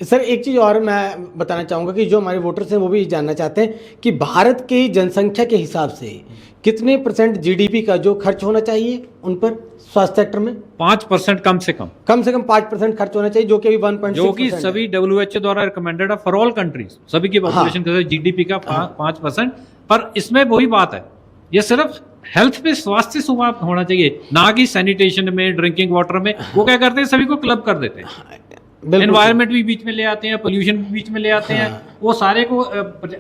Sir एक चीज़ और मैं बताना चाहूँगा कि जो हमारे वोटर्स हैं वो भी जानना चाहते हैं कि भारत की जनसंख्या के हिसाब से कितने % जीडीपी का जो खर्च होना चाहिए उन पर स्वास्थ्य सेक्टर में 5% कम से कम 5% खर्च होना चाहिए, जो कि अभी 1.6% जो कि सभी WHO द्वारा रिकमेंडेड है फॉर ऑल कंट्रीज, सभी की पॉपुलेशन के जीडीपी का 5%। पर इसमें वही बात है, ये सिर्फ हेल्थ पे, स्वास्थ्य सुधार होना चाहिए, ना कि सैनिटेशन में, ड्रिंकिंग वाटर में। वो क्या करते हैं, सभी को क्लब कर देते हैं, एनवायरमेंट भी बीच में ले आते हैं, पोल्यूशन भी बीच में ले आते हैं। वो सारे को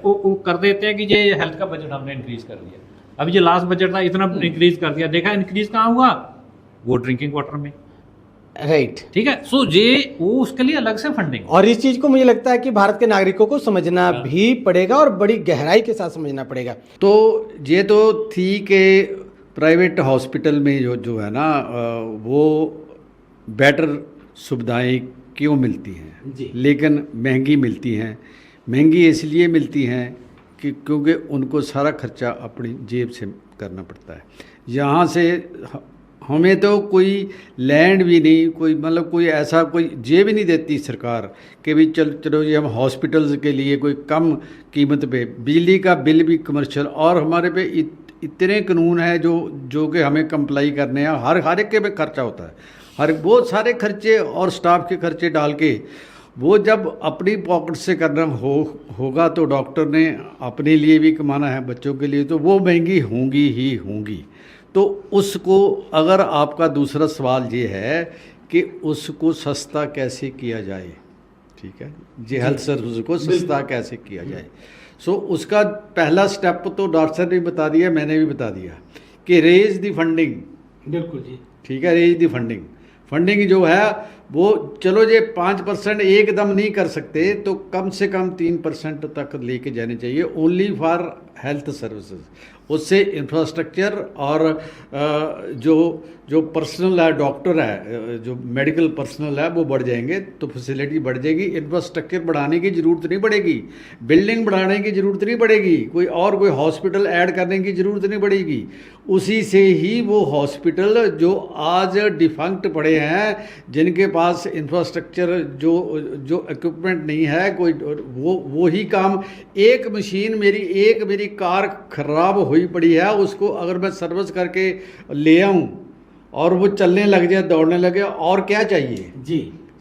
वो कर देते हैं कि ये हेल्थ का बजट हमने इंक्रीज कर दिया। अब ये लास्ट बजट था, इतना इंक्रीज कर दिया, देखा इंक्रीज कहाँ हुआ, वो ड्रिंकिंग वाटर में। राइट, ठीक है। सो ये वो उसके लिए अलग से फंडिंग। और इस चीज को मुझे लगता है कि भारत के नागरिकों को समझना भी पड़ेगा और बड़ी गहराई के साथ समझना पड़ेगा। तो ये तो थी कि प्राइवेट हॉस्पिटल में जो है ना वो बेटर सुविधाएं क्यों मिलती हैं जी। लेकिन महंगी मिलती हैं। महंगी इसलिए मिलती हैं कि क्योंकि उनको सारा खर्चा अपनी जेब से करना पड़ता है। यहाँ से हमें तो कोई लैंड भी नहीं, कोई मतलब कोई ऐसा कोई जेब ही नहीं देती सरकार कि भी चलो ये हम हॉस्पिटल्स के लिए कोई कम कीमत पे, बिजली का बिल भी कमर्शियल, और हमारे पे इतने कानून है जो कि हमें कंप्लाई करने हैं। हर एक के पे खर्चा होता है, हर बहुत सारे खर्चे और स्टाफ के खर्चे डाल के वो जब अपनी पॉकेट से करना होगा तो डॉक्टर ने अपने लिए भी कमाना है, बच्चों के लिए, तो वो महंगी होंगी ही होंगी। तो उसको, अगर आपका दूसरा सवाल ये है कि उसको सस्ता कैसे किया जाए, ठीक है जी, हेल्थ सर्विस को सस्ता कैसे किया जाए। सो उसका पहला स्टेप तो डॉक्टर साहब ने बता दिया, मैंने भी बता दिया कि रेज दी फंडिंग। बिल्कुल जी, ठीक है, रेज दी फंडिंग जो है वो, चलो ये 5% एकदम नहीं कर सकते तो कम से कम 3% तक लेके जाने चाहिए, ओनली फॉर हेल्थ सर्विसेज। उससे इंफ्रास्ट्रक्चर और जो पर्सनल है, डॉक्टर है, जो मेडिकल पर्सनल है, वो बढ़ जाएंगे तो फैसिलिटी बढ़ जाएगी। इंफ्रास्ट्रक्चर बढ़ाने की ज़रूरत नहीं पड़ेगी, बिल्डिंग बढ़ाने की ज़रूरत नहीं पड़ेगी, कोई हॉस्पिटल ऐड करने की ज़रूरत नहीं पड़ेगी। उसी से ही वो हॉस्पिटल जो आज डिफंक्ट पड़े हैं, जिनके पास इंफ्रास्ट्रक्चर जो इक्विपमेंट नहीं है, कोई वो ही काम, एक मशीन मेरी कार खराब हुई पड़ी है, उसको अगर मैं सर्विस करके ले आऊँ और वो चलने लग जाए, दौड़ने लगे, और क्या चाहिए जी।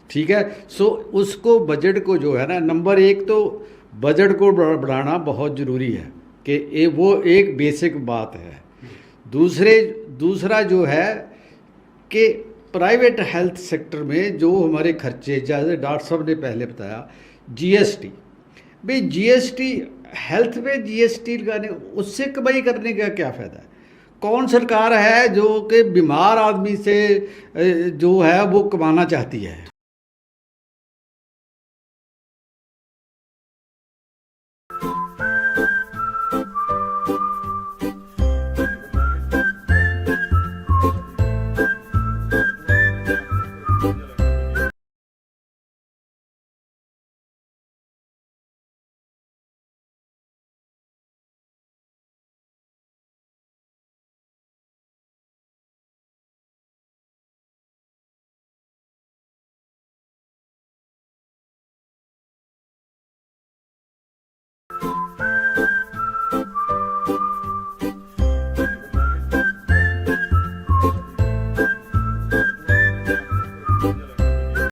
ठीक है। सो उसको बजट को जो है ना, नंबर 1 तो बजट को बढ़ाना बहुत ज़रूरी है कि वो एक बेसिक बात है। दूसरा जो है कि प्राइवेट हेल्थ सेक्टर में जो हमारे खर्चे, जैसे डॉक्टर साहब ने पहले बताया, जीएसटी, भाई जीएसटी हेल्थ पे जीएसटी लगाने, उससे कमाई करने का क्या फ़ायदा है? कौन सरकार है जो कि बीमार आदमी से जो है वो कमाना चाहती है?